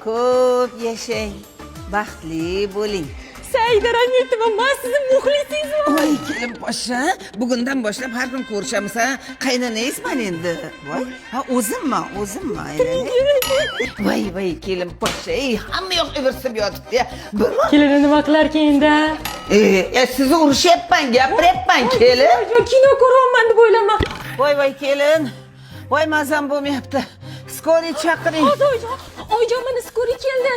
Ko'p yashang, baxtli bo'ling. Saida Rametova, men sizni muxlisingizman. Voy kelin poshsha, bugundan boshlab har kun ko'rishamiz ha. Qaynonangizman endi. Voy, ha o'zimman. Voy kelin poshsha, hamma yoq ivirsib yotibdi ya. Kelini nima qilarkan endi? Sizni urushyapman, gapiryapman kelin. Kino ko'raman deb o'ylamoq. Voy kelin. Voy mazam bo'lmayapti. Skoriy chaqiring. Oyjon, mana skori keldi.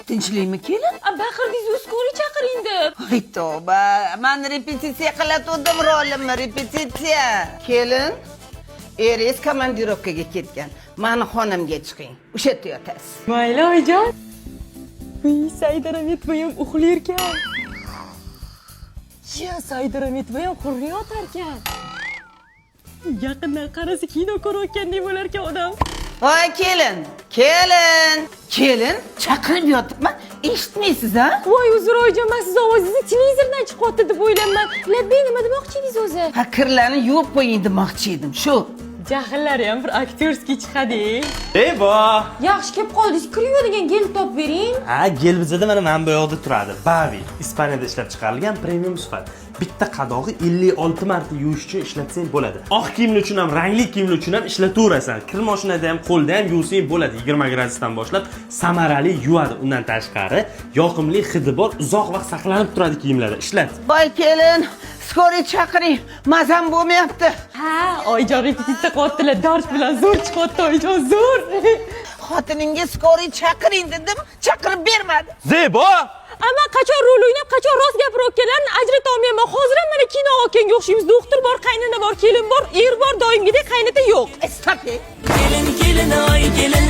Tinchlikmi kelin? Baqirdingiz, skori chaqiring deb. Voy tavba, men repetitsiya qilayotgandim rolimni, repetitsiya. Kelin, eringiz komandirovkaga ketgan. Meni xonamga chiqing. O'sha yerda yotasiz. Mayli oyjon. Saida Rametova ham uxlayotgan. Saida Rametova ham hurriy yotarkan. Yaqindan qarasa kino ko'rayotgandek bo'larkan odam. Voy kelin, chaqirib yotibman, eshitmaysiz ha? Voy uzr oyjon, men siz ovozingizni televizordan chiqyapti deb o'ylayman. Labbay nima demoqchi edingiz o'zi? Ha, kirlarni yuvib qo'ying demoqchi edim, shu. Jahllari ham bir aktyorskiy chiqadi. Bo! Yaxshi kelib qoldingiz, kiriydigan gel topib bering. Ha, gel bizada mana bu yoqda turadi. Bavi, Ispaniyada ishlab chiqarilgan premium sifat. Bitta qadog'i 56 marta yuvish uchun ishlatsang bo'ladi. Oq kiyimli uchun ham, rangli kiyimli uchun ham ishlataverasan. Kir mashinada ham, qo'lda ham yuvsang bo'ladi. 20 gradusdan boshlab samarali yuvadi. Undan tashqari, yoqimli hidi bor, uzoq vaqt saqlanib turadi kiyimlarda. Ishlat. Voy kelin, skoriy chaqiring. Mazam bo'lmayapti. Ha, oyjon repetitsiya qilyaptilar. Dars bilan zo'r chiqyapti oyjon, zo'r. Xotiningga skoriy chaqiring dedim, chaqirib bermadi. Zebo! Ama qachon rol o'ynab, qachon rost gapirayotganlarini ajrata olmayman. Hozir ham mana kino olganga o'xshaymiz. Doktor bor, qaynona bor, kelin bor, er bor, doimgidek qaynota yo'q. Stop. Gelin gelin ay gelin